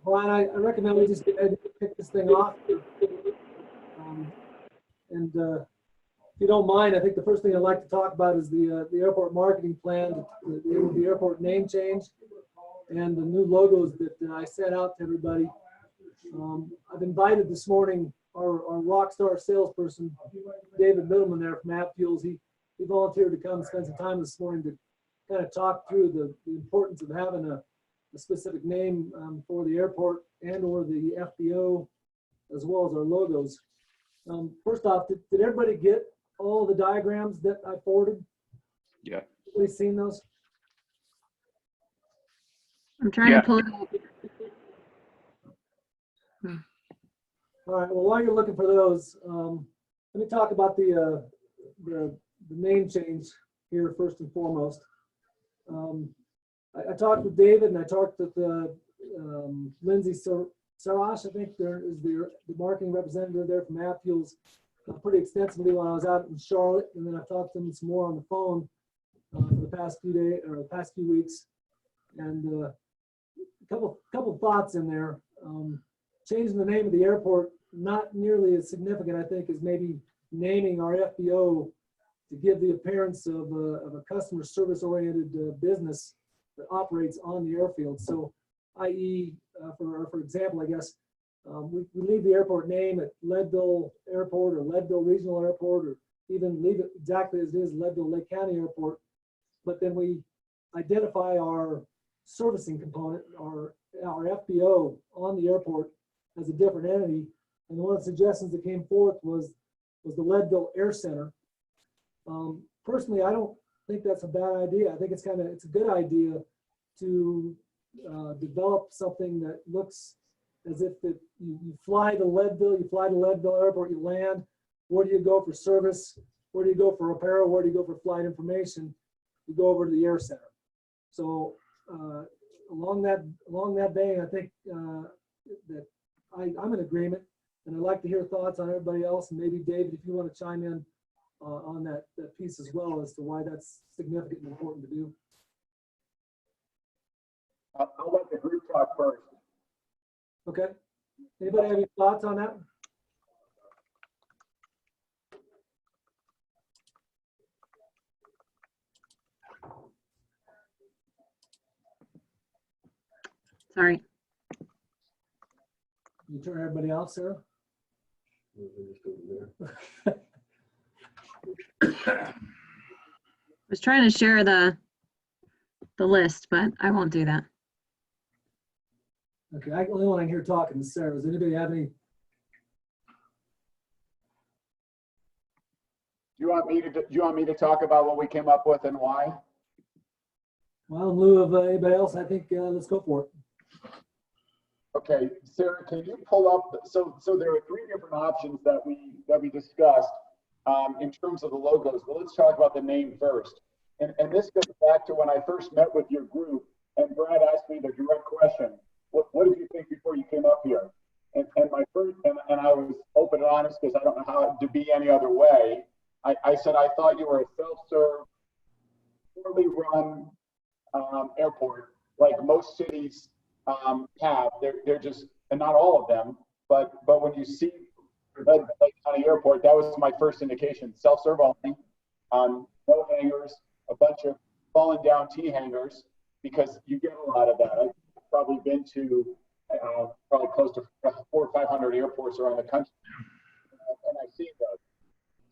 Well, I recommend we just go ahead and kick this thing off. If you don't mind, I think the first thing I'd like to talk about is the airport marketing plan, the airport name change, and the new logos that I sent out to everybody. I've invited this morning our rock star salesperson, David Middleman there from AppFuels. He volunteered to come spend some time this morning to kind of talk through the importance of having a specific name for the airport and or the FBO, as well as our logos. First off, did everybody get all the diagrams that I forwarded? Yeah. Everybody seen those? I'm trying to pull it up. All right, well, while you're looking for those, let me talk about the name change here first and foremost. I talked with David and I talked with Lindsay Sarash, I think there is the marketing representative there from AppFuels, pretty extensively when I was out in Charlotte, and then I talked to them some more on the phone for the past few days or the past few weeks, and a couple thoughts in there. Changing the name of the airport, not nearly as significant, I think, as maybe naming our FBO to give the appearance of a customer service oriented business that operates on the airfield. So, i.e., for example, I guess we leave the airport name at Leadville Airport or Leadville Regional Airport, or even leave it exactly as it is, Leadville Lake County Airport. But then we identify our servicing component, our FBO on the airport as a different entity. And one of the suggestions that came forth was the Leadville Air Center. Personally, I don't think that's a bad idea. I think it's a good idea to develop something that looks as if you fly to Leadville, Airport, you land. Where do you go for service? Where do you go for repair? Where do you go for flight information? You go over to the Air Center. So along that vein, I think that I'm in agreement, and I'd like to hear thoughts on everybody else, and maybe David, if you want to chime in on that piece as well as to why that's significant and important to do. I'll let the group talk first. Okay. Anybody have any thoughts on that? Sorry. You turn everybody off, Sarah? I was trying to share the list, but I won't do that. Okay, the only one I can hear talking is Sarah. Does anybody have any? Do you want me to talk about what we came up with and why? Well, in lieu of anybody else, I think let's go for it. Okay, Sarah, can you pull up? So there are three different options that we discussed in terms of the logos. But let's talk about the name first. And this goes back to when I first met with your group, and Brad asked me the direct question: What did you think before you came up here? And my first, and I was open and honest because I don't know how to be any other way. I said I thought you were a self-serve, poorly run airport, like most cities have. They're just, and not all of them, but when you see Lake County Airport, that was my first indication. Self-serve only, no hangars, a bunch of fallen down T hangars, because you get a lot of that. I've probably been to probably close to 400 or 500 airports around the country, and I've seen those.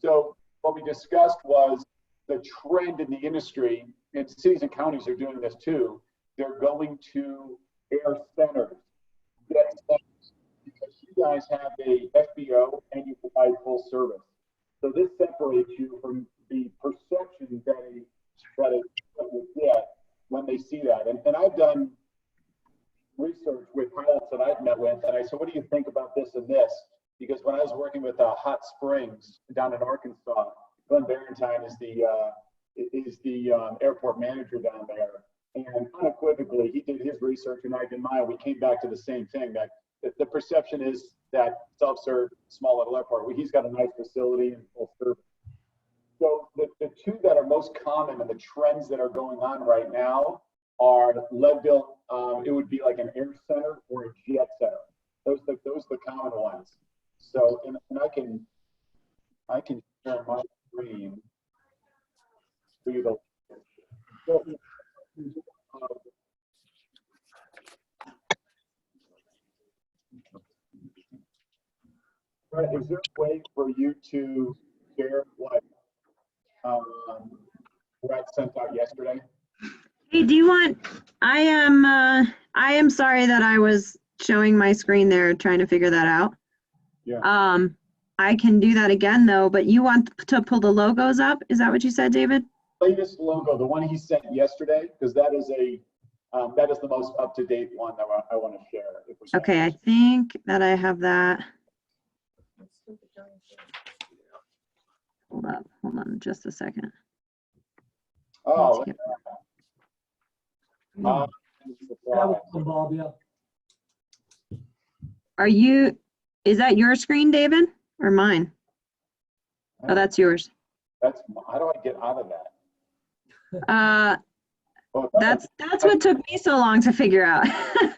So what we discussed was the trend in the industry, and cities and counties are doing this too. They're going to air centers, jet centers, because you guys have a FBO and you provide full service. So this separates you from the perception that a will get when they see that. And I've done research with pilots that I've met with, and I said, what do you think about this and this? Because when I was working with Hot Springs down in Arkansas, Glenn Barentine is the airport manager down there. And unequivocally, he did his research and I did mine. We came back to the same thing, that the perception is that self-serve, small little airport, he's got a nice facility and full service. So the two that are most common and the trends that are going on right now are Leadville. It would be like an air center or a jet So, and I can share my screen. For you to, so, Brett, is there a way for you to share what Brett sent out yesterday? Hey, do you want, I am sorry that I was showing my screen there trying to figure that out. Yeah. I can do that again though, but you want to pull the logos up? Is that what you said, David? Latest logo, the one he sent yesterday, because that is the most up-to-date one that I want to share. If we can. Okay, I think that I have that. Hold on just a second. Oh, Let's get- uh, That was fun, Bob, yeah. Is that your screen, David, or mine? Oh, that's yours. that's, how do I get out of that? Oh, That's what took me so long to figure out. Can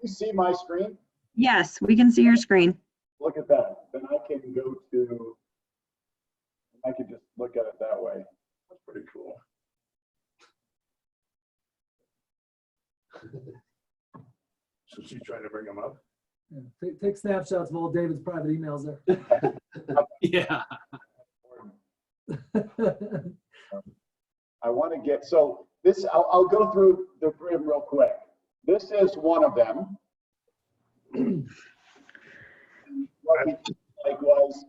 you see my screen? Yes, we can see your screen. Look at that. Then I can just look at it that way. That's pretty cool. So she's trying to bring them up? Yeah. Take snapshots of all David's private emails there. Yeah. I want to get, so this, I'll go through the grid real quick. This is one of them. What we like was,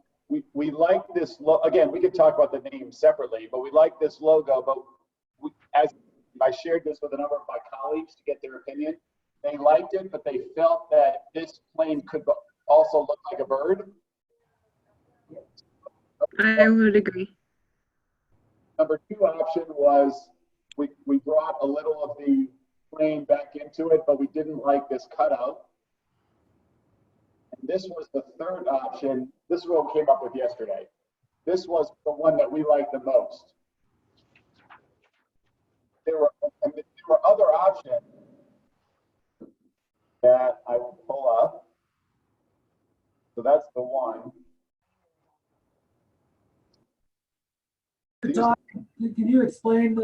we like this, again, we could talk about the name separately, but we like this logo, but as I shared this with a number of my colleagues to get their opinion, they liked it, but they felt that this plane could also look like a bird. I would agree. Number two option was we brought a little of the plane back into it, but we didn't like this cutout. And this was the third option. This is what we came up with yesterday. This was the one that we liked the most. There were other options that I will pull up. So that's the one. Can you explain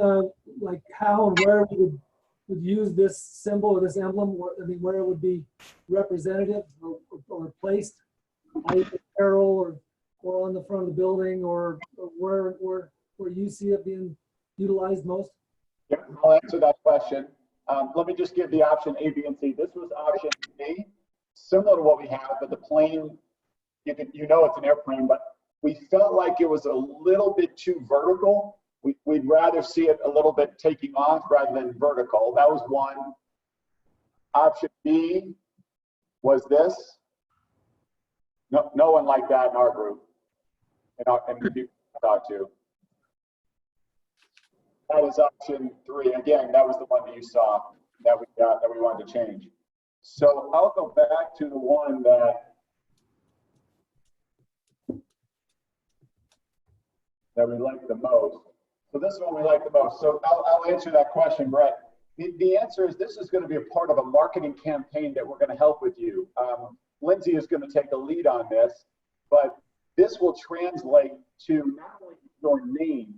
like how and where we would use this symbol or this emblem? Where it would be representative or placed, either Carol or on the front of the building, or where you see it being utilized most? Yeah, I'll answer that question. Let me just give the option A, B, and C. This was option B, similar to what we have, but the plane, you know it's an airplane, but we felt like it was a little bit too vertical. We'd rather see it a little bit taking off rather than vertical. That was one. Option B was this. No one liked that in our group, and the people I talked to. That is option 3. Again, that was the one that you saw that we wanted to change. So I'll go back to the one that we like the most. So this is what we like the most. So I'll answer that question, Brett. The answer is this is going to be a part of a marketing campaign that we're going to help with you. Lindsay is going to take the lead on this, but this will translate to not only your name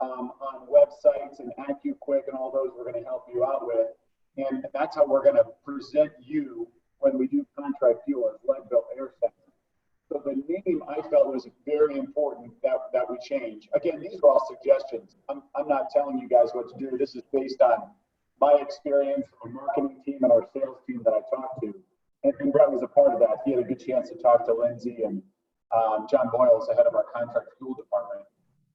on websites and AccuQuick and all those we're going to help you out with, and that's how we're going to present you when we do contract dealers, Leadville Air Center. So the name I felt was very important that we change. Again, these are all suggestions. I'm not telling you guys what to do. This is based on my experience, our marketing team, and our sales team that I talked to. And Brett was a part of that. He had a good chance to talk to Lindsay and John Boyle is the head of our contract fuel department.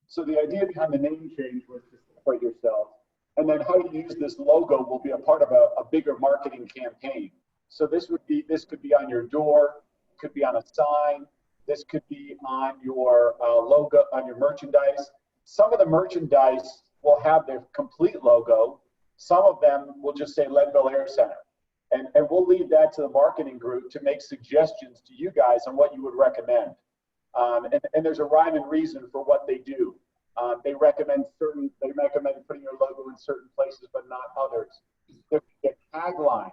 So the idea behind the name change was to separate yourself. And then how you use this logo will be a part of a bigger marketing campaign. So this could be on your door, could be on a sign, this could be on your logo, on your merchandise. Some of the merchandise will have their complete logo. Some of them will just say Leadville Air Center. And we'll leave that to the marketing group to make suggestions to you guys on what you would recommend. And there's a rhyme and reason for what they do. They recommend putting your logo in certain places, but not others. There's a tagline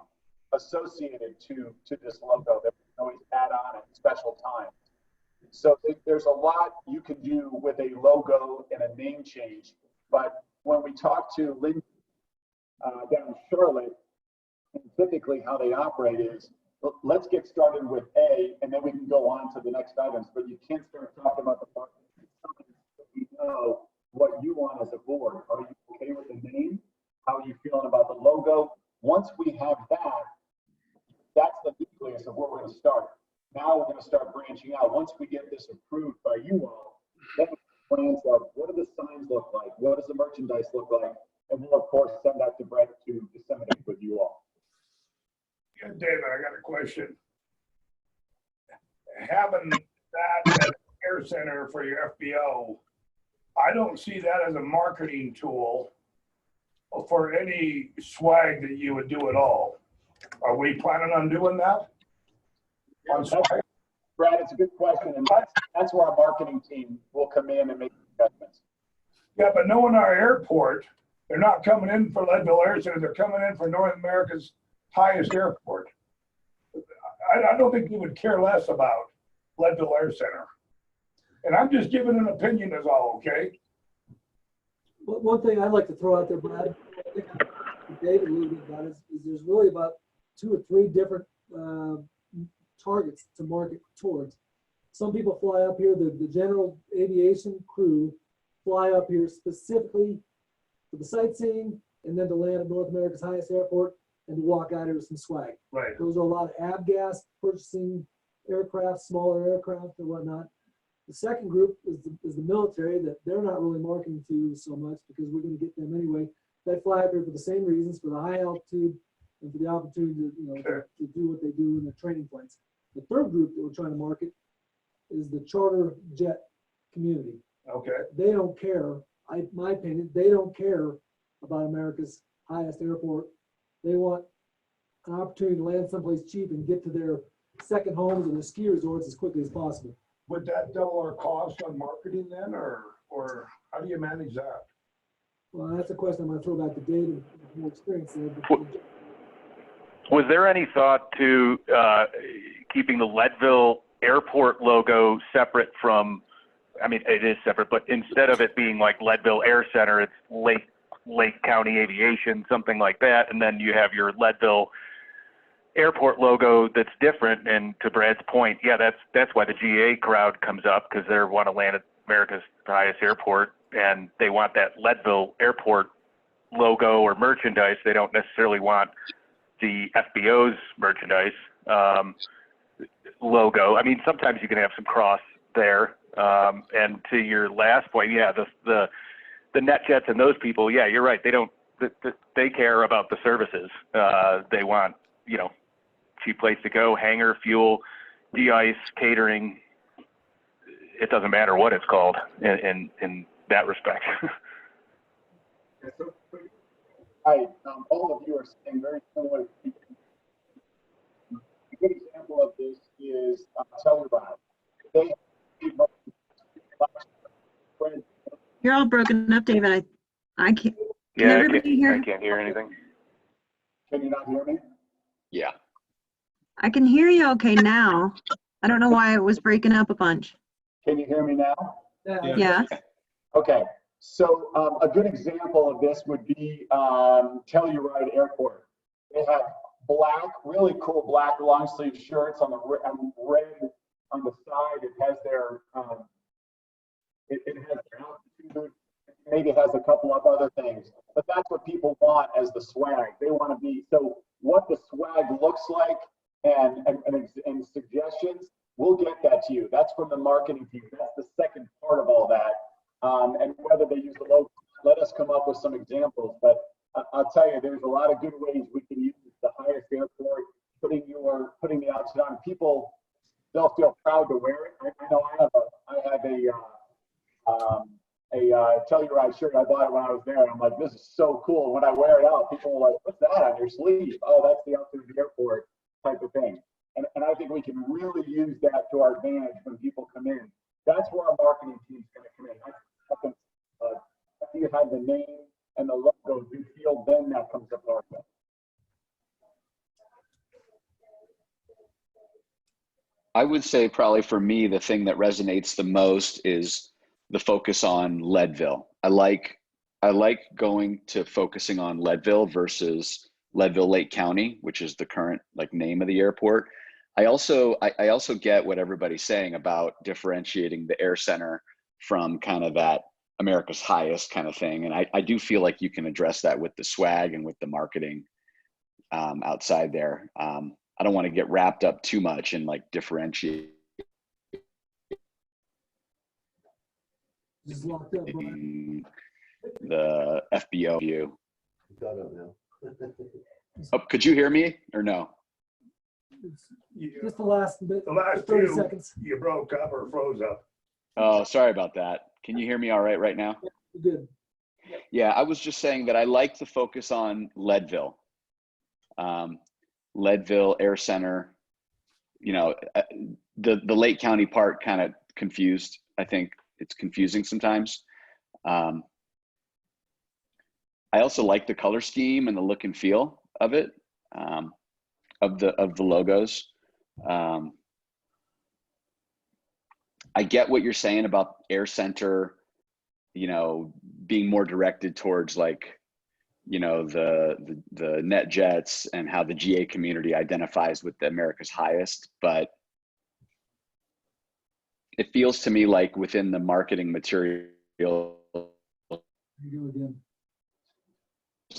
associated to this logo that we can always add on at special times. So there's a lot you can do with a logo and a name change. But when we talk to Lindsay down in Charlotte, and typically how they operate is, let's get started with A, and then we can go on to the next items. But you can't start talking about the part that we know what you want as a board. Are you okay with the name? How are you feeling about the logo? Once we have that, that's the nucleus of where we're going to start. Now we're going to start branching out. Once we get this approved by you all, then plans of what do the signs look like? What does the merchandise look like? And we'll, of course, send that to Brett to disseminate with you all. Yeah, David, I got a question. Having that as an air center for your FBO, I don't see that as a marketing tool for any swag that you would do at all. Are we planning on doing that? On swag? Brad, it's a good question, and that's where our marketing team will come in and make investments. Yeah, but knowing our airport, they're not coming in for Leadville Air Center, they're coming in for North America's highest airport. I don't think you would care less about Leadville Air Center. And I'm just giving an opinion is all, okay? One thing I'd like to throw out there, Brad, I think David a little bit about is there's really about 2 or 3 different targets to market towards. Some people fly up here, the general aviation crew fly up here specifically for the sightseeing and then to land at North America's highest airport and to walk out here with some swag. Right. Those are a lot of Avgas purchasing aircraft, smaller aircraft and whatnot. The second group is the military that they're not really marketing to so much because we're going to get them anyway. They fly up here for the same reasons, for the high altitude and for the opportunity to, Sure. to do what they do in their training flights. The third group that we're trying to market is the charter jet community. Okay. They don't care, my opinion, they don't care about America's highest airport. They want an opportunity to land someplace cheap and get to their second homes and their ski resorts as quickly as possible. Would that double our cost on marketing then, or how do you manage that? Well, that's a question I'm going to throw back to David, more experience there. But Was there any thought to keeping the Leadville Airport logo separate from, I mean, it is separate, but instead of it being like Leadville Air Center, it's Lake County Aviation, something like that, and then you have your Leadville Airport logo that's different. And to Brad's point, yeah, that's why the GA crowd comes up, because they want to land at America's highest airport, and they want that Leadville Airport logo or merchandise. They don't necessarily want the FBO's merchandise logo. I mean, sometimes you can have some cross there. And to your last point, yeah, the NetJets and those people, yeah, you're right. They don't. They care about the services. They want, cheap place to go, hangar, fuel, de-ice, catering. It doesn't matter what it's called in that respect. Right. All of you are saying very similar. A good example of this is Telluride. They You're all broken up, David. I can't. Can Yeah, everybody hear? I can't hear anything. Can you not hear me? Yeah. I can hear you okay now. I don't know why it was breaking up a bunch. Can you hear me now? Yeah. Okay. So a good example of this would be Telluride Airport. They have really cool black long sleeve shirts on the red on the side. It has their it has their altitude. Maybe it has a couple of other things, but that's what people want as the swag. They want to be, so what the swag looks like and suggestions, we'll get that to you. That's from the marketing team. That's the second part of all that. And whether they use the logo, let us come up with some examples. But I'll tell you, there's a lot of good ways we can use the highest airport, putting the outfit on. People, they'll feel proud to wear it. I know I have a Telluride shirt. I bought it when I was there, and I'm like, this is so cool. When I wear it out, people are like, what's that on your sleeve? Oh, that's the outfit of the airport type of thing. And I think we can really use that to our advantage when people come in. That's where our marketing team's going to come in. After you have the name and the logo, you feel then that comes up our I would say probably for me, the thing that resonates the most is the focus on Leadville. I like going to focusing on Leadville versus Leadville Lake County, which is the current like name of the airport. I also get what everybody's saying about differentiating the air center from kind of that America's highest kind of thing. And I do feel like you can address that with the swag and with the marketing outside there. I don't want to get wrapped up too much in like differentiating Just locked up, Brian. the FBO view. Got it now. Oh, could you hear me or no? Just the last bit, The last 30 two, seconds. you broke up or froze up. Oh, sorry about that. Can you hear me all right now? Good. Yeah, I was just saying that I like to focus on Leadville. Leadville Air Center, you know, the Lake County part kind of confused. I think it's confusing sometimes. I also like the color scheme and the look and feel of it, of the logos. I get what you're saying about Air Center, you know, being more directed towards like, you know, the net jets and how the GA community identifies with the America's highest, but it feels to me like within the marketing material You go again.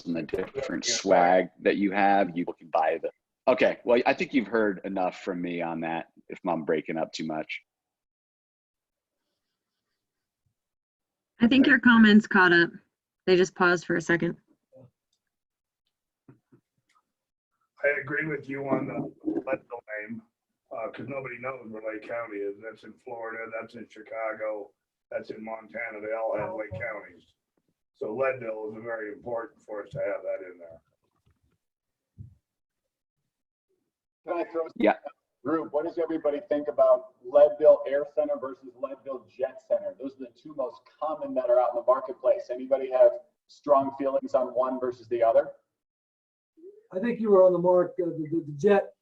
and the different swag that you have, you can buy the. Okay, well, I think you've heard enough from me on that. If I'm breaking up too much. I think your comments caught up. They just paused for a second. I agree with you on the Leadville name, because nobody knows where Lake County is. That's in Florida, that's in Chicago, that's in Montana. They all have Lake counties. So Leadville is very important for us to have that in there. Can I throw? Yeah. Group, what does everybody think about Leadville Air Center versus Leadville Jet Center? Those are the two most common that are out in the marketplace. Anybody have strong feelings on one versus the other? I think you were on the mark. The jet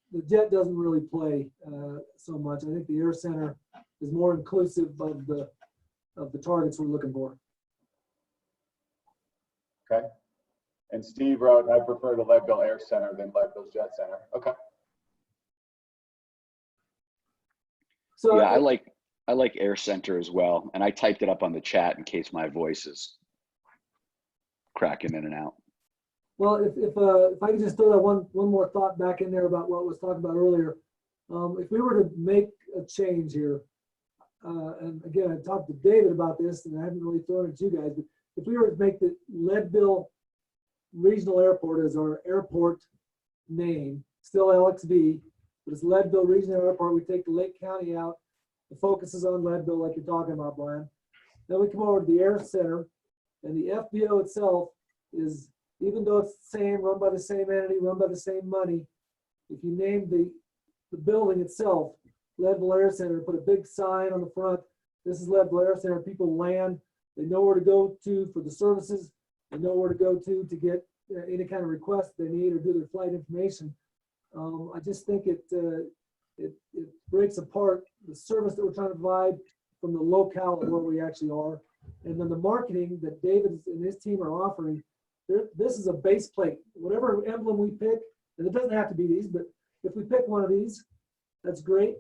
doesn't really play so much. I think the Air Center is more inclusive of the targets we're looking for. Okay. And Steve wrote, I prefer the Leadville Air Center than Leadville Jet Center. Okay. So Yeah, I like Air Center as well, and I typed it up on the chat in case my voice is cracking in and out. well, if I could just throw that one more thought back in there about what I was talking about earlier. If we were to make a change here, and again, I talked to David about this, and I haven't really thrown it at you guys, but if we were to make the Leadville Regional Airport as our airport name, still LXV, but it's Leadville Regional Airport, we take the Lake County out, the focus is on Leadville like you're talking about, Brian. Then we come over to the Air Center, and the FBO itself is, even though it's the same, run by the same entity, run by the same money, if you name the building itself Leadville Air Center, put a big sign on the front, this is Leadville Air Center, people land, they know where to go to for the services, they know where to go to get any kind of request they need or do their flight information. I just think it breaks apart the service that we're trying to provide from the locale of where we actually are. And then the marketing that David and his team are offering, this is a base plate. Whatever emblem we pick, and it doesn't have to be these, but if we pick one of these, that's great.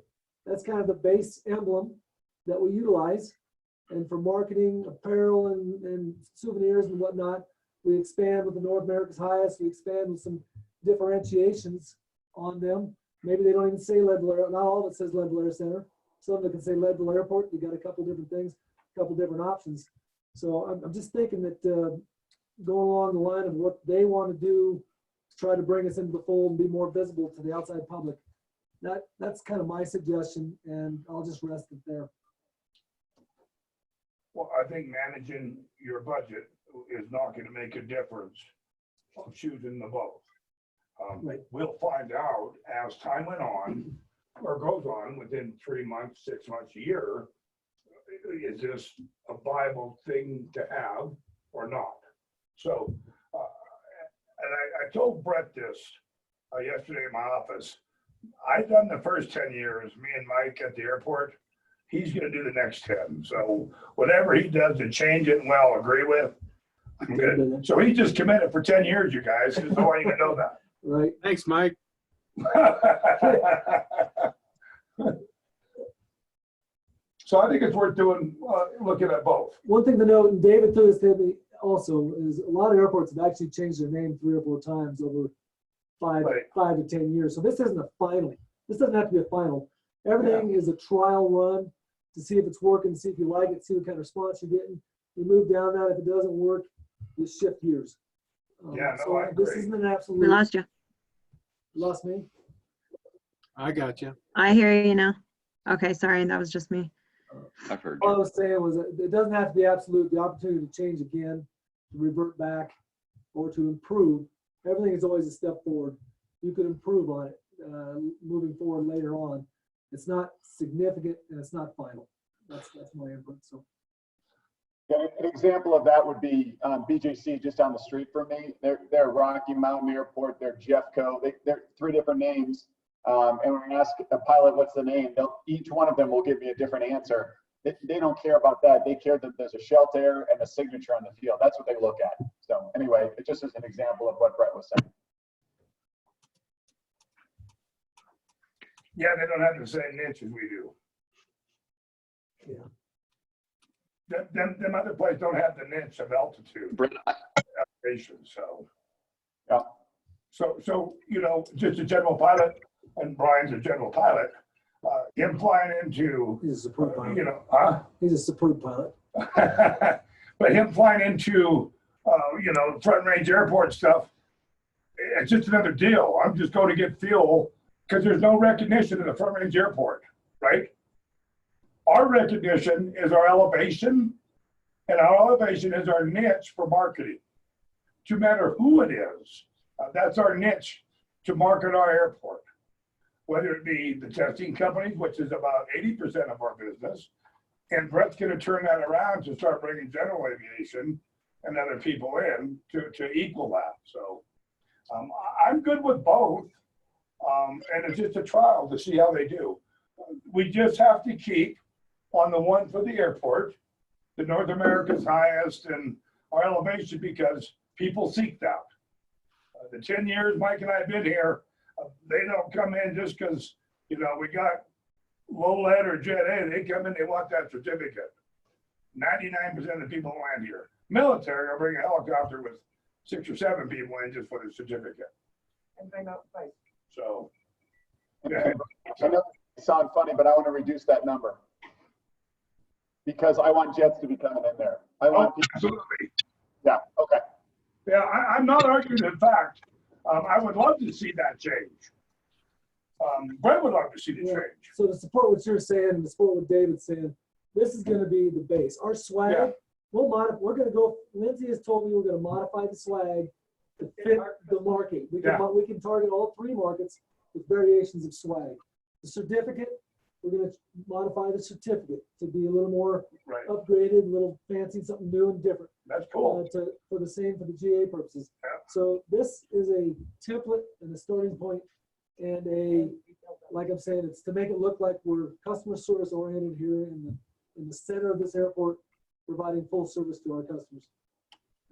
That's kind of the base emblem that we utilize. And for marketing, apparel, and souvenirs and whatnot, we expand with the North America's Highest. We expand with some differentiations on them. Maybe they don't even say Leadville Air, not all of it says Leadville Air Center. Some of it can say Leadville Airport. You got a couple different things, a couple different options. So I'm just thinking that going along the line of what they want to do to try to bring us into the fold and be more visible to the outside public. That's kind of my suggestion, and I'll just rest it there. Well, I think managing your budget is not going to make a difference of choosing the both. Right. We'll find out as time went on or goes on within 3 months, 6 months, a year, is this a viable thing to have or not? So, and I told Brett this yesterday in my office. I've done the first 10 years, me and Mike at the airport. He's gonna do the next 10. So whatever he does to change it, and well, agree with, I'm good. So he just committed for 10 years, you guys. Just so you know that. Right. Thanks, Mike. So I think it's worth doing, looking at both. One thing to note, and David threw this to me also, is a lot of airports have actually changed their name 3 or 4 times over five to 10 years. So this isn't a final. This doesn't have to be a final. Everything is a trial run to see if it's working, see if you like it, see what kind of response you're getting. You move down that. If it doesn't work, you shift gears. Yeah, no, so I this agree. isn't an We absolute. lost you. Lost me? I got you. I hear you now. Okay, sorry, that was just me. I've heard All I you. was saying was that it doesn't have to be absolute. The opportunity to change again, to revert back, or to improve. Everything is always a step forward. You could improve on it moving forward later on. It's not significant and it's not final. That's my input. So Yeah, an example of that would be BJC just down the street from me. They're Rocky Mountain Airport, they're Jeffco, they're 3 different names. And when I ask a pilot what's the name, each one of them will give me a different answer. They don't care about that. They care that there's a shelter and a signature on the field. That's what they look at. So anyway, it just is an example of what Brett was saying. Yeah, they don't have the same niche as we do. Yeah. Them other places don't have the niche of altitude Brent, elevation, so. Yeah. So, you know, just a general pilot, and Brian's a general pilot, him flying into, he's a superb pilot. you know, huh? He's a superb pilot. But him flying into, you know, front range airport stuff, it's just another deal. I'm just going to get fuel because there's no recognition in the front range airport, right? Our recognition is our elevation, and our elevation is our niche for marketing. No matter who it is, that's our niche to market our airport. Whether it be the testing companies, which is about 80% of our business, and Brett's going to turn that around to start bringing general aviation and other people in to equal that. So I'm good with both, and it's just a trial to see how they do. We just have to keep on the one for the airport, the North America's highest and our elevation, because people seek that. The 10 years Mike and I have been here, they don't come in just because, you know, we got low lead or jet A. They come in, they want that certificate. 99% of the people land here. Military will bring a helicopter with 6 or 7 people in just for the certificate. And bring up price. So, And yeah. I know it sounds funny, but I want to reduce that number because I want jets to be coming in there. I want people. Absolutely. Yeah. Okay. Yeah, I'm not arguing the fact. I would love to see that change. Brett would love to see the Yeah. change. So to support what you're saying and to support what David's saying, this is going to be the base. Our swag, Yeah. we're going to go, Lindsay has told me we're going to modify the swag to fit the market. We can target all 3 markets with variations of swag. The certificate, we're going to modify the certificate to be a little more Right. upgraded, a little fancy, something new and different. That's cool. For the same for the GA purposes. Yeah. So this is a template and a starting point and like I'm saying, it's to make it look like we're customer service oriented here in the center of this airport, providing full service to our customers.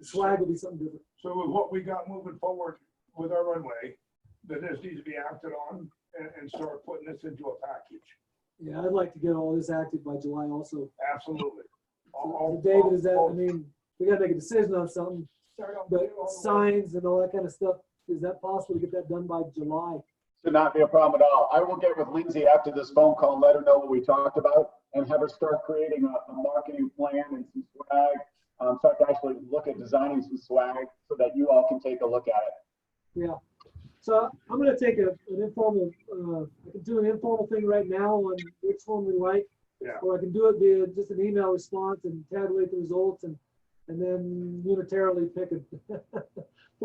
The swag will be something different. So with what we got moving forward with our runway, that this needs to be acted on and start putting this into a package. Yeah, I'd like to get all this active by July also. Absolutely. So David, is that, I mean, we gotta make a decision on something, Start on but blue all the way. signs and all that kind of stuff, is that possible to get that done by July? Should not be a problem at all. I will get with Lindsay after this phone call and let her know what we talked about and have her start creating a marketing plan and some swag. So I can actually look at designing some swag so that you all can take a look at it. Yeah. So I'm gonna take an informal, I can do an informal thing right now on which one we like. Yeah. Or I can do it via just an email response and tabulate the results and then unitarily pick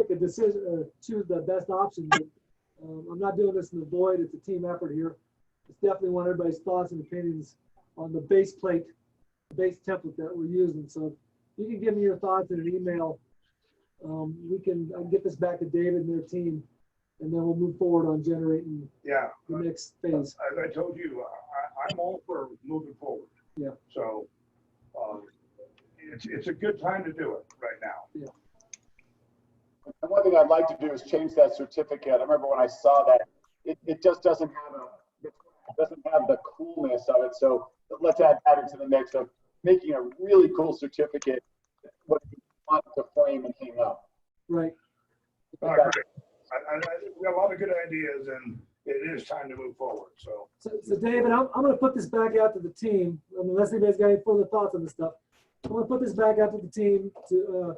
a decision or choose the best option. But, I'm not doing this in the void. It's a team effort here. It's definitely want everybody's thoughts and opinions on the base plate, the base template that we're using. So you can give me your thoughts in an email. I can get this back to David and their team and then we'll move forward on generating Yeah, the next phase. as I told you, I'm all for moving forward. Yeah. So, it's a good time to do it right now. And one thing I'd like to do is change that certificate. I remember when I saw that, it just doesn't have the coolness of it. So let's add that into the mix of making a really cool certificate, what you want to frame and hang up. Right. All right, great. I think we got a lot of good ideas, and it is time to move forward. So, So David, I'm going to put this back out to the team, unless anybody's got any further thoughts on this stuff. I'm going to put this back out to the team to,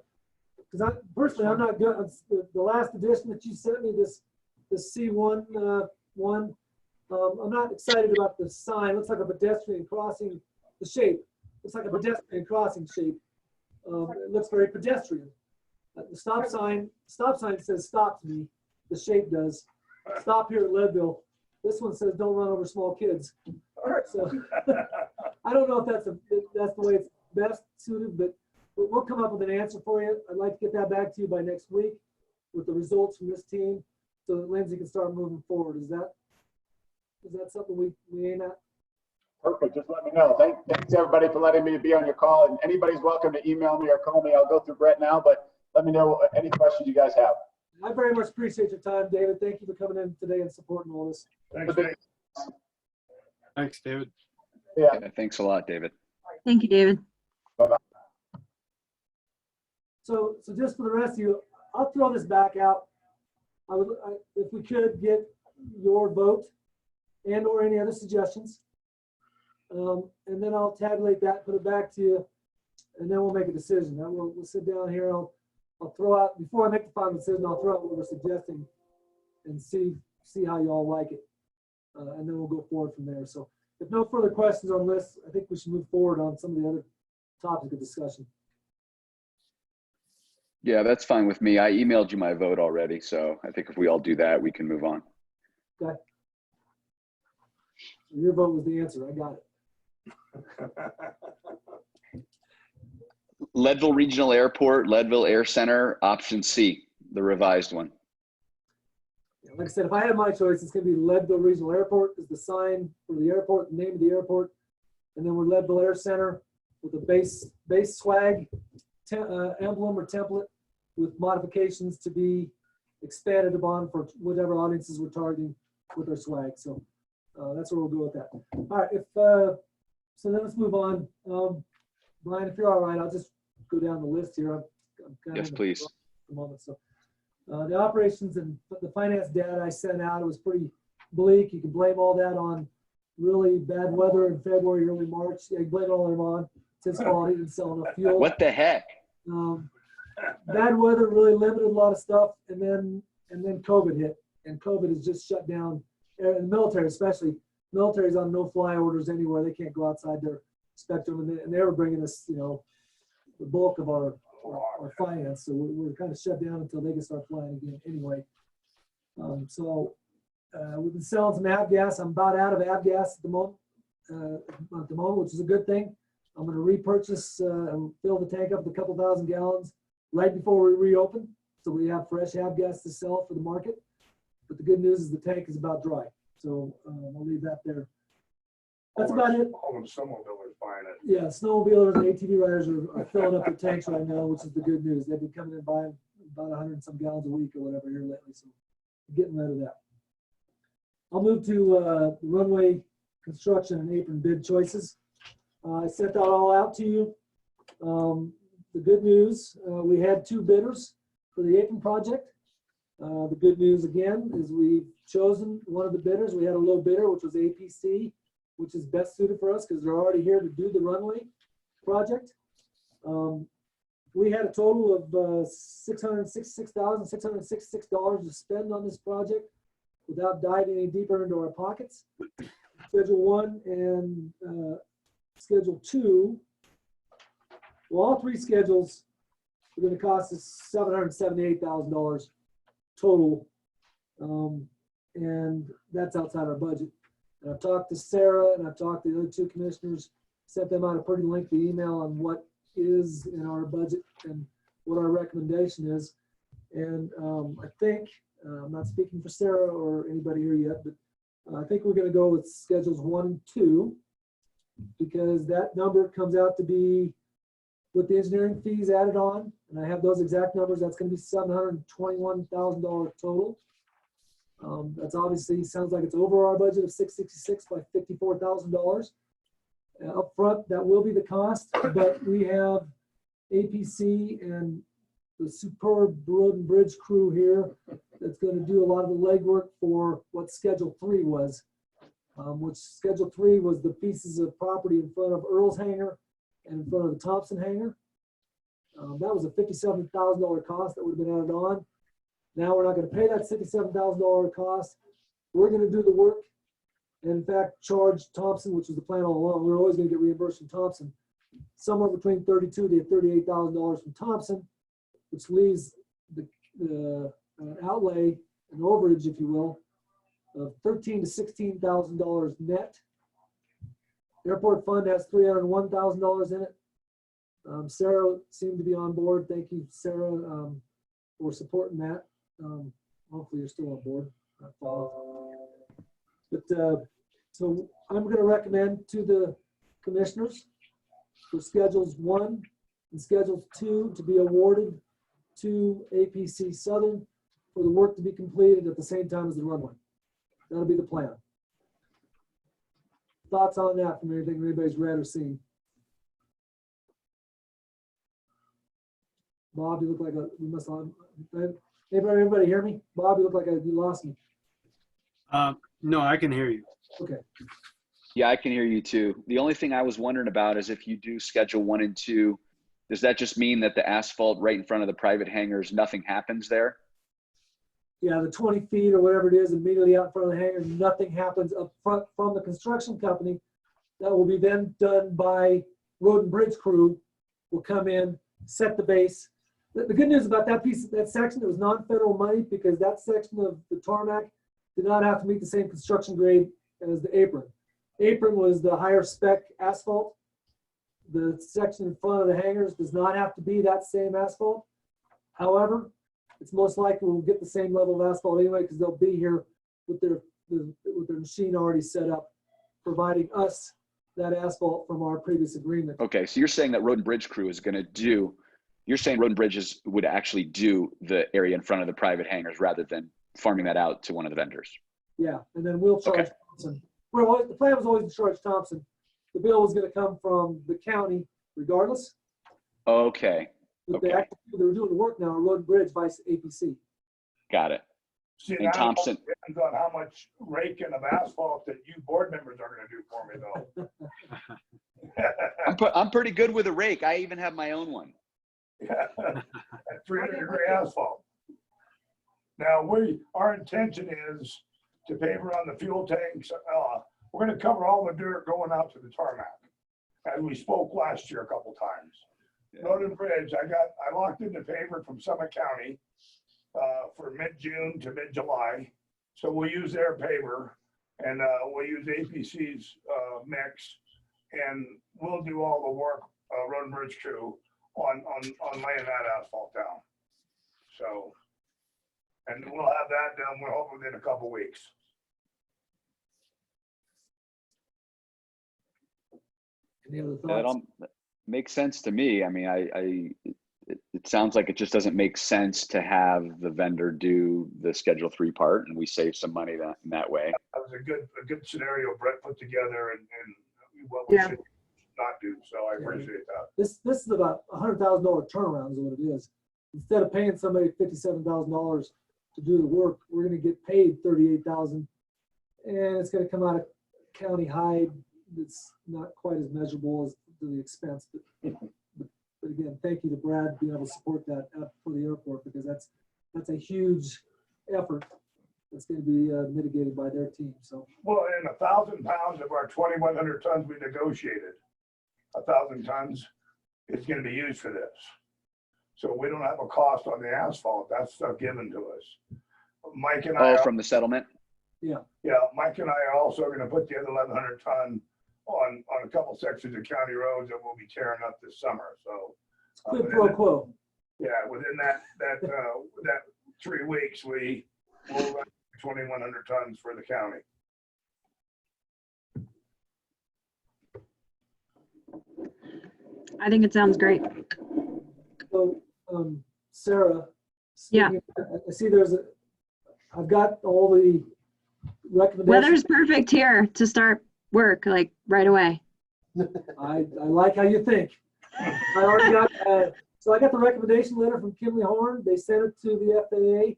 because personally, I'm not good. The last edition that you sent me, this C1 one, I'm not excited about the sign. It looks like a pedestrian crossing. The shape looks like a pedestrian crossing shape. It looks very pedestrian. The stop sign says stop to me. The shape does. Stop here at Leadville. This one says don't run over small kids. So I don't know if that's the way it's best suited, but we'll come up with an answer for you. I'd like to get that back to you by next week with the results from this team, so that Lindsay can start moving forward. Is that something we aim at? Perfect. Just let me know. Thanks everybody for letting me be on your call. And anybody's welcome to email me or call me. I'll go through Brett now, but let me know any questions you guys have. I very much appreciate your time, David. Thank you for coming in today and supporting all this. thanks, Dave. Thanks, David. Yeah. Yeah, thanks a lot, David. Thank you, David. So just for the rest of you, I'll throw this back out. If we could get your vote and or any other suggestions. And then I'll tabulate that, put it back to you, and then we'll make a decision. Then we'll sit down here. I'll throw out, before I make the final decision, I'll throw out what we're suggesting and see how you all like it. And then we'll go forward from there. So if no further questions on this, I think we should move forward on some of the other topics of discussion. Yeah, that's fine with me. I emailed you my vote already, so I think if we all do that, we can move on. Okay. So your vote was the answer. I got it. Leadville Regional Airport, Leadville Air Center, option C, the revised one. Like I said, if I had my choice, it's going to be Leadville Regional Airport is the sign for the airport, the name of the airport. And then we're Leadville Air Center with a base swag emblem or template with modifications to be expanded upon for whatever audiences we're targeting with our swag. So that's where we'll go with that. All right. So then let's move on. Brian, if you're all right, I'll just go down the list here. I'm kind Yes, of please. at the moment. So the operations and the finance data I sent out, it was pretty bleak. You can blame all that on really bad weather in February, early March. Yeah, you blame it all on. It's his fault. He didn't sell enough fuel. What the heck? Bad weather really limited a lot of stuff, and then COVID hit, and COVID has just shut down. And the military, especially, military's on no-fly orders anywhere. They can't go outside their spectrum, and they were bringing us, the bulk of our finance. So we're kind of shut down until they can start flying again. Anyway, we've been selling some avgas. I'm about out of avgas at the moment, which is a good thing. I'm going to repurchase and fill the tank up with a couple thousand gallons right before we reopen, so we have fresh avgas to sell for the market. But the good news is the tank is about dry, so I'll leave that there. That's about it. All them snowmobilers buying it. Yeah, snowmobilers and ATV riders are filling up their tanks right now, which is the good news. They've been coming in buying about 100 and some gallons a week or whatever here lately, so getting rid of that. I'll move to runway construction and apron bid choices. I sent that all out to you. The good news, we had 2 bidders for the apron project. The good news again is we've chosen one of the bidders. We had a low bidder, which was APC, which is best suited for us because they're already here to do the runway project. We had a total of $666,666 to spend on this project without diving any deeper into our pockets. Schedule 1 and Schedule 2, well, all 3 schedules are going to cost us $778,000 total, and that's outside our budget. And I've talked to Sarah and I've talked to the other 2 commissioners, sent them out a pretty lengthy email on what is in our budget and what our recommendation is. And I think I'm not speaking for Sarah or anybody here yet, but I think we're gonna go with schedules 1 and 2 because that number comes out to be with the engineering fees added on, and I have those exact numbers, that's gonna be $721,000 total. That's obviously, sounds like it's over our budget of $666 by $54,000. Up front, that will be the cost, but we have APC and the superb road and bridge crew here that's gonna do a lot of the legwork for what Schedule 3 was. Which Schedule 3 was the pieces of property in front of Earl's Hangar and in front of the Thompson Hangar. That was a $57,000 cost that would have been added on. Now we're not gonna pay that $57,000 cost. We're gonna do the work and in fact charge Thompson, which was the plan all along. We're always gonna get reimbursed from Thompson. Somewhere between $32,000 to $38,000 from Thompson, which leaves the outlay, an overage, if you will, of $13,000 to $16,000 net. Airport fund has $301,000 in it. Sarah seemed to be on board. Thank you, Sarah, for supporting that. Hopefully you're still on board. But so I'm going to recommend to the commissioners for schedules 1 and schedules 2 to be awarded to APC Southern for the work to be completed at the same time as the runway. That'll be the plan. Thoughts on that from anything anybody's read or seen? Bob, you look like we must have. Everybody hear me? Bob, you look like you lost me. No, I can hear you. Okay. Yeah, I can hear you too. The only thing I was wondering about is if you do schedule 1 and 2, does that just mean that the asphalt right in front of the private hangars, nothing happens there? Yeah, the 20 feet or whatever it is immediately out in front of the hangar, nothing happens up front from the construction company. That will be then done by road and bridge crew will come in, set the base. The good news about that piece, that section, it was non-federal money because that section of the tarmac did not have to meet the same construction grade as the apron. Apron was the higher spec asphalt. The section in front of the hangars does not have to be that same asphalt. However, it's most likely we'll get the same level of asphalt anyway because they'll be here with their machine already set up, providing us that asphalt from our previous agreement. Okay, so you're saying that Road and Bridge crew is going to do, you're saying Road and Bridges would actually do the area in front of the private hangars rather than farming that out to one of the vendors? Yeah, and then we'll charge Okay. Thompson. Well, the plan was always to charge Thompson. The bill was going to come from the county regardless. Okay, But Okay. they were doing the work now, Road and Bridge vice APC. got it. See, And that all Thompson- depends on how much raking of asphalt that you board members are gonna do for me though. I'm pretty good with a rake. I even have my own one. At 300-degree asphalt. Now, our intention is to paver on the fuel tanks. We're gonna cover all the dirt going out to the tarmac, as we spoke last year a couple times. Road and Bridge, I locked in the paver from Summit County for mid-June to mid-July. So we'll use their paver and we'll use APC's mix, and we'll do all the work, Road and Bridge crew, on laying that asphalt down. So, and we'll have that done, we're hoping within a couple weeks. Any other That thoughts? all makes sense to me. I mean, it sounds like it just doesn't make sense to have the vendor do the Schedule 3 part, and we save some money in that way. That was a good scenario Brett put together and what we Yeah. should not do, so I appreciate that. This is about $100,000 turnaround is what it is. Instead of paying somebody $57,000 to do the work, we're gonna get paid $38,000. And it's gonna come out of county hide. It's not quite as measurable as the expense, but again, thank you to Brad being able to support that for the airport because that's a huge effort that's gonna be mitigated by their team, so. Well, and 1,000 pounds of our 2,100 tons we negotiated, 1,000 tons is gonna be used for this. So we don't have a cost on the asphalt, that's stuff given to us. Mike and I, Oh, from the settlement? yeah, Mike and I are also gonna put the other 1,100 ton on a couple sections of county roads that we'll be tearing up this summer, so. Quid pro quo. Yeah, within that 3 weeks, we Over 2,100 tons for the county. I think it sounds great. So, Sarah. Yeah. I see I've got all the recommendations. Weather's perfect here to start work, like right away. I like how you think. I already got, so I got the recommendation letter from Kimley Horn. They sent it to the FAA.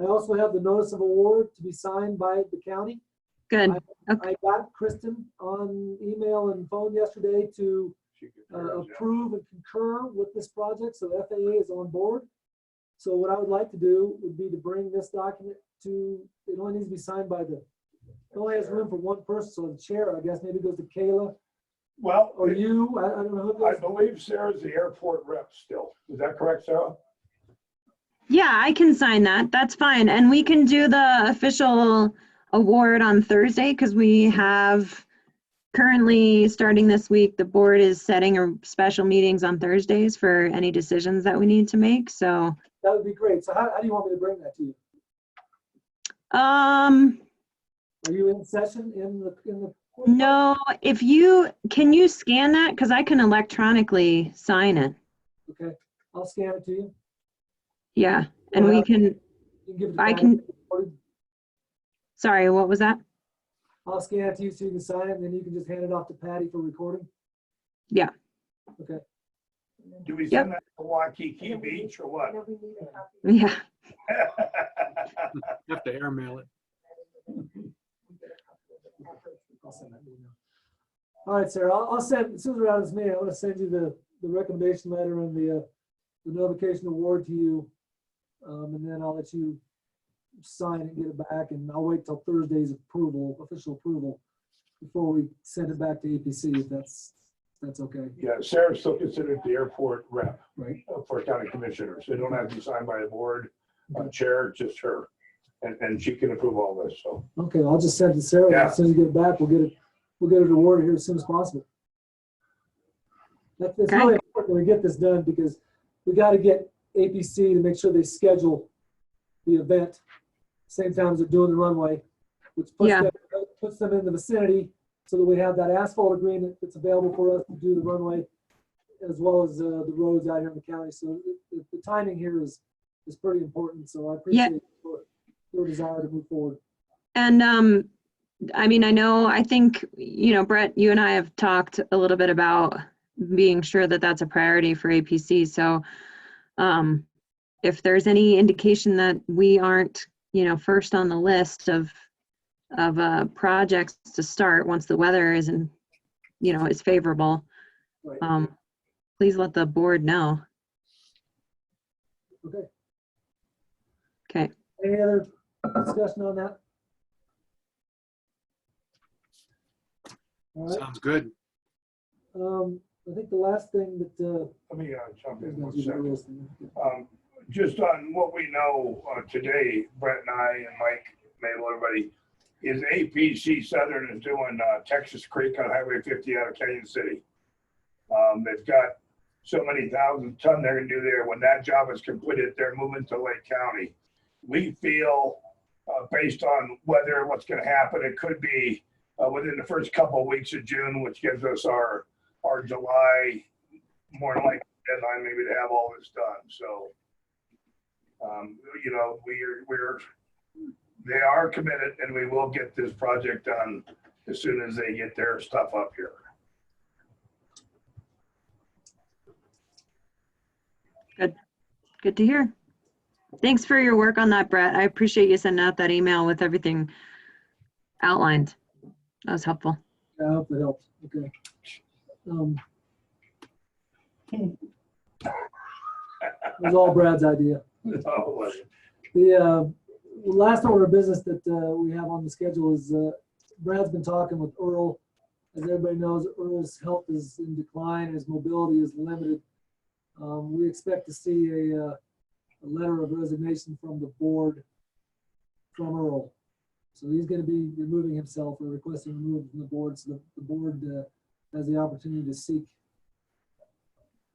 I also have the notice of award to be signed by the county. Good. I got Kristen on email and phone yesterday to approve and concur with this project, so the FAA is on board. So what I would like to do would be to bring this document it only needs to be signed by it only has room for one person, so the chair, I guess, maybe goes to Kayla Well, or you, I don't know who I goes. believe Sarah's the airport rep still. Is that correct, Sarah? Yeah, I can sign that. That's fine. And we can do the official award on Thursday because we have currently, starting this week, the board is setting a special meetings on Thursdays for any decisions that we need to make. So, That would be great. So how do you want me to bring that to you? Are you in session in the? no, can you scan that? Because I can electronically sign it. Okay, I'll scan it to you. Yeah, and we can, You can give it to I Patty. can, sorry, what was that? I'll scan it to you so you can sign it, and then you can just hand it off to Patty for recording. Yeah. Okay. Do we send that to Waikiki Beach or what? Yeah. Have to airmail it. I'll send that email. All right, Sarah, I'll send, as soon as we're out of this meeting, I want to send you the recommendation letter and the notification award to you. And then I'll let you sign it and get it back, and I'll wait till Thursday's official approval, before we send it back to APC, if that's okay. Yeah, Sarah's still considered the airport rep Right. for county commissioners. It don't have to be signed by the board, chair, just her. And she can approve all this, so. Okay, I'll just send it to Sarah. Yeah. As soon as you get it back, we'll get it awarded here as soon as possible. It's Okay. really important we get this done, because we got to get APC to make sure they schedule the event same time as they're doing the runway, which Yeah. puts them in the vicinity, so that we have that asphalt agreement that's available for us to do the runway, as well as the roads out here in the county. So the timing here is pretty important. So I appreciate your desire to move forward. And I mean, I think, Brett, you and I have talked a little bit about being sure that that's a priority for APC. So if there's any indication that we aren't, first on the list of projects to start once the weather isn't, is favorable, Right. please let the board know. Okay. Okay. Any other discussion on that? All right. Sounds good. I think the last thing that, Let me jump in I one was gonna do second. the rules thing. Just on what we know today, Brett and I and Mike, Mabel, everybody, is APC Southern is doing Texas Creek on Highway 50 out of Canyon City. They've got so many thousand ton they're gonna do there. When that job is completed, they're moving to Lake County. We feel, based on weather, what's gonna happen, it could be within the first couple of weeks of June, which gives us our July, more than likely deadline maybe to have all this done. So, they are committed, and we will get this project done as soon as they get their stuff up here. Good to hear. Thanks for your work on that, Brett. I appreciate you sending out that email with everything outlined. That was helpful. Yeah, I hope that helps. Okay. It was all Brad's idea. Oh, The last order of business that we have on the schedule is Brad's been talking with Earl. As everybody knows, Earl's health is in decline and his mobility is limited. We expect to see a letter of resignation from the board from Earl. So he's going to be removing himself or requesting removal from the board. So the board has the opportunity to seek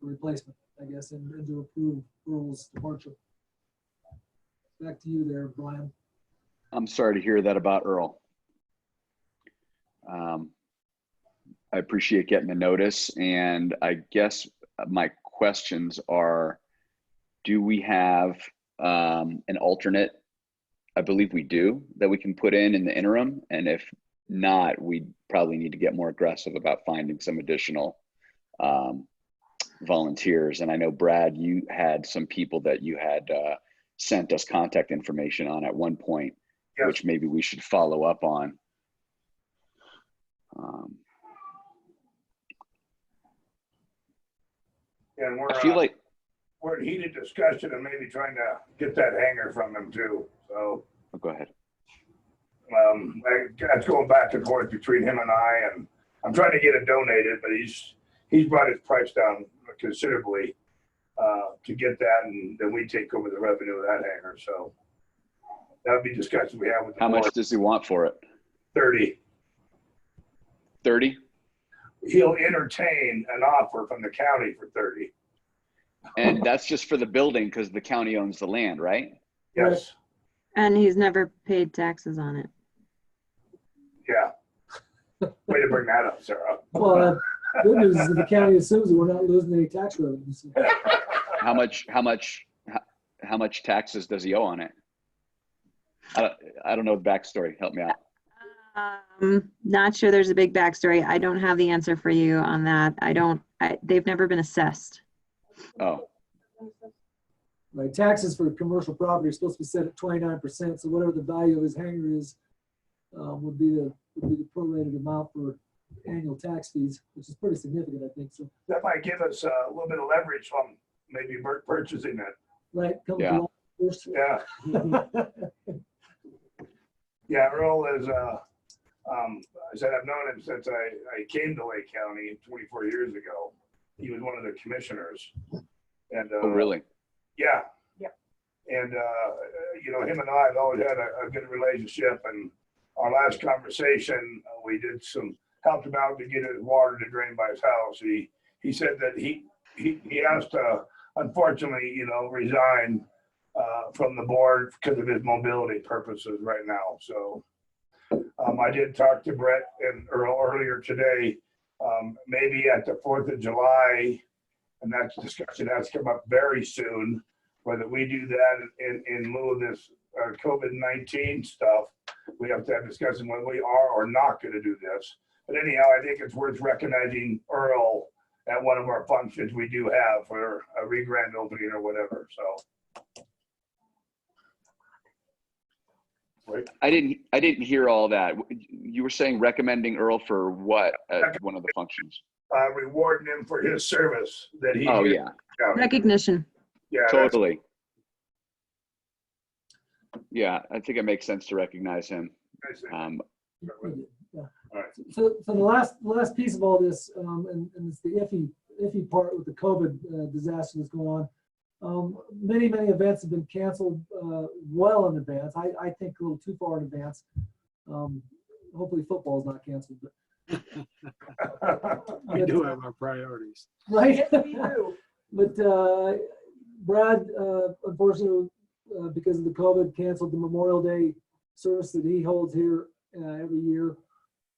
a replacement, I guess, and to approve Earl's departure. Back to you there, Brian. I'm sorry to hear that about Earl. I appreciate getting the notice, and I guess my questions are, do we have an alternate? I believe we do, that we can put in the interim, and if not, we probably need to get more aggressive about finding some additional volunteers. And I know, Brad, you had some people that you had sent us contact information on at one point, Yes. which maybe we should follow up on. And I feel like, we're in heated discussion and maybe trying to get that hanger from him too. So oh, go ahead. that's going back and forth between him and I, and I'm trying to get it donated, but he's brought his price down considerably to get that, and then we take over the revenue of that hanger. So that would be discussion we have with the How much board. does he want for it? 30. 30? He'll entertain an offer from the county for 30. And that's just for the building because the county owns the land, right? Yes. And he's never paid taxes on it. Yeah. Way to bring that up, Sarah. Well, good news is that the county assumes that we're not losing any tax revenue. So. How much taxes does he owe on it? I don't know the backstory. Help me out. Not sure there's a big backstory. I don't have the answer for you on that. They've never been assessed. Oh, Right, taxes for commercial property are supposed to be set at 29%. So whatever the value of his hangar is, would be the prorated amount for annual tax fees, which is pretty significant, I think. So That might give us a little bit of leverage on maybe purchasing it. right, come Yeah. July 1st. Yeah. Yeah, Earl is, I said I've known him since I came to Lake County 24 years ago. He was one of the commissioners. And oh, really? yeah. Yeah. And, him and I have always had a good relationship. And our last conversation, we did helped him out to get his water to drain by his house. He said that he has to, unfortunately, resign from the board because of his mobility purposes right now. So I did talk to Brett and Earl earlier today, maybe at the 4th of July, and that discussion has come up very soon, whether we do that in lieu of this COVID-19 stuff. We have to have discussion whether we are or not going to do this. But anyhow, I think it's worth recognizing Earl at one of our functions we do have for a re-grand opening or whatever. So. Right. I didn't hear all that. You were saying recommending Earl for what at one of the functions? Rewarding him for his service that he Oh, did. yeah, Recognition. Yeah, that's- totally. Yeah, I think it makes sense to recognize him. Yeah. All right. So the last piece of all this, and it's the iffy part with the COVID disaster that's going on. Many events have been canceled well in advance. I think a little too far in advance. Hopefully football is not canceled, but We do have our priorities. right. But Brad, unfortunately, because of the COVID, canceled the Memorial Day service that he holds here every year.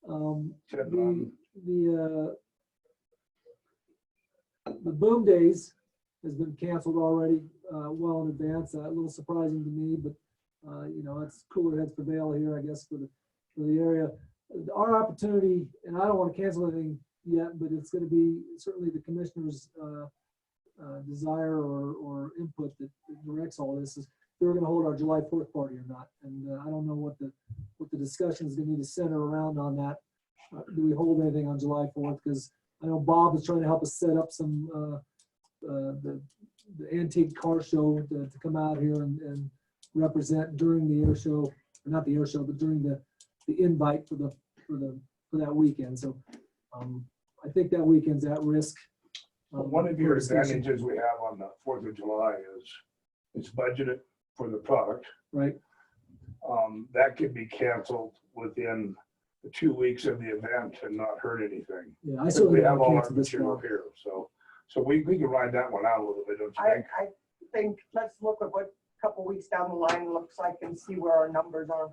The Boom Days has been canceled already well in advance. A little surprising to me, but it's cooler heads prevail here, I guess, for the area. Our opportunity, and I don't want to cancel anything yet, but it's going to be certainly the commissioner's desire or input that directs all this is if we're going to hold our July 4th party or not. And I don't know what the discussion is going to need to center around on that. Do we hold anything on July 4th? Because I know Bob is trying to help us set up some the antique car show to come out here and represent during the air show, or not the air show, but during the invite for that weekend. So I think that weekend's at risk. One of your advantages we have on the 4th of July is it's budgeted for the product. Right. That could be canceled within the 2 weeks of the event and not hurt anything. Yeah, I We certainly have don't all our cancel this material far. here, so we can ride that one out a little bit, don't you think? I think let's look at what couple weeks down the line looks like and see where our numbers are.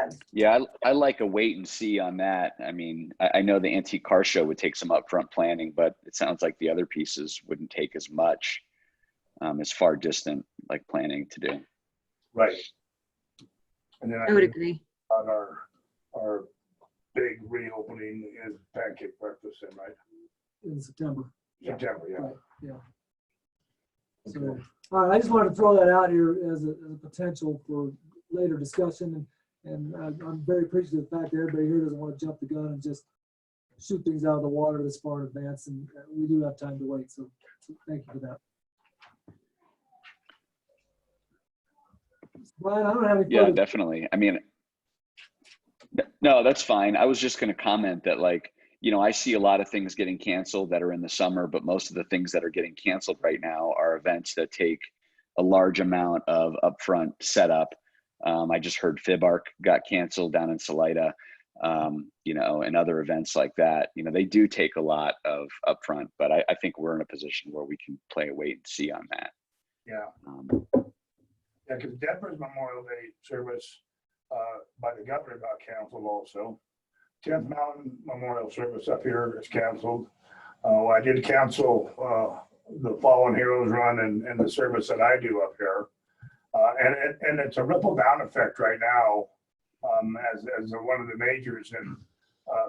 And Yeah, I like a wait and see on that. I mean, I know the antique car show would take some upfront planning, but it sounds like the other pieces wouldn't take as much, as far distant like planning to do. Right. And then I would think agree. on our big reopening is pancake breakfast in, right? In September. September, yeah. Right, yeah. So, all right, I just wanted to throw that out here as a potential for later discussion. And I'm very appreciative of the fact that everybody here doesn't want to jump the gun and just shoot things out of the water this far in advance. And we do have time to wait. So thank you for that. Brian, I don't have any Yeah, further. definitely. I mean, no, that's fine. I was just going to comment that, like, you know, I see a lot of things getting canceled that are in the summer, but most of the things that are getting canceled right now are events that take a large amount of upfront setup. I just heard FibArc got canceled down in Salida, you know, and other events like that. You know, they do take a lot of upfront, but I think we're in a position where we can play a wait and see on that. Yeah. Yeah, because Denver's Memorial Day service by the governor got canceled also. 10th Mountain Memorial Service up here is canceled. I did cancel the Fallen Heroes Run and the service that I do up here. And it's a ripple down effect right now, as one of the majors in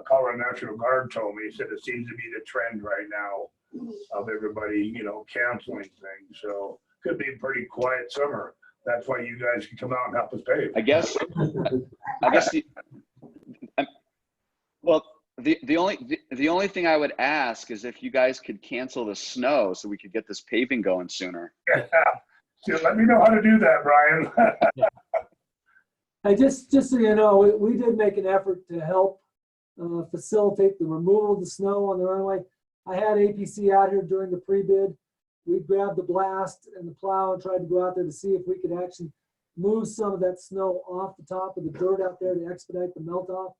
Colorado National Guard told me. He said it seems to be the trend right now of everybody, you know, canceling things. So could be a pretty quiet summer. That's why you guys can come out and help us pay. I guess the only thing I would ask is if you guys could cancel the snow so we could get this paving going sooner. So let me know how to do that, Brian. Hey, just so you know, we did make an effort to help facilitate the removal of the snow on the runway. I had APC out here during the pre-bid. We grabbed the blast and the plow and tried to go out there to see if we could actually move some of that snow off the top of the dirt out there to expedite the melt off.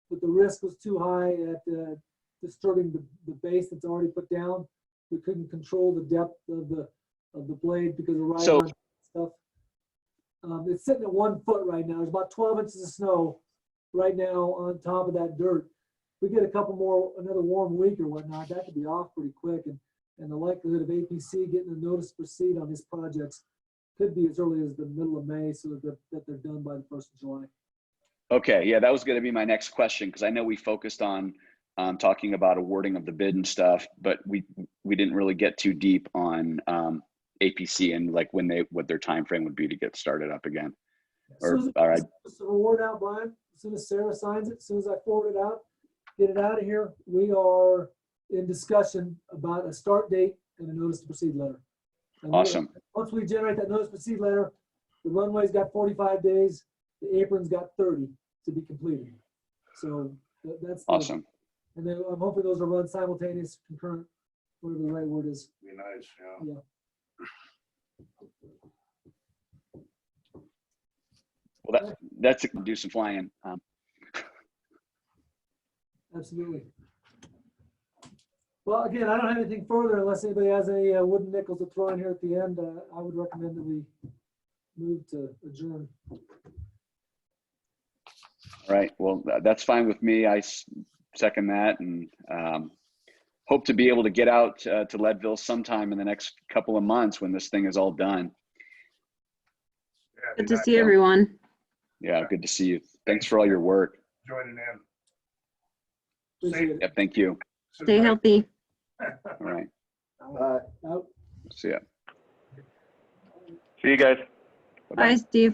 But the risk was too high at disturbing the base that's already put down. We couldn't control the depth of the blade because of riding on stuff. It's sitting at 1 foot right now. There's about 12 inches of snow right now on top of that dirt. We get a couple more, another warm week or whatnot, that could be off pretty quick. And the likelihood of APC getting a notice to proceed on these projects could be as early as the middle of May, so that they're done by the 1st of July. Okay, yeah, that was going to be my next question, because I know we focused on talking about awarding of the bid and stuff, but we didn't really get too deep on APC and like what their time frame would be to get started up again. Or all right, So award out, Brian. As soon as Sarah signs it, as soon as I forward it out, get it out of here. We are in discussion about a start date and a notice to proceed letter. And awesome. Once we generate that notice to proceed letter, the runway's got 45 days, the apron's got 30 to be completed. So that's Awesome. And then I'm hoping those are run simultaneous, concurrent, whatever the right word is. Be nice, yeah. Well, that's do some flying. Absolutely. Well, again, I don't have anything further unless anybody has any wooden nickels to throw in here at the end. I would recommend that we move to adjourn. All right. Well, that's fine with me. I second that, and hope to be able to get out to Leadville sometime in the next couple of months when this thing is all done. Yeah, Good be to nice see everyone. Yeah, good to see you. Thanks for all your work. joining in. Appreciate it. Yeah, thank you. Stay healthy. All right. Out. See ya. See you guys. Bye, Steve.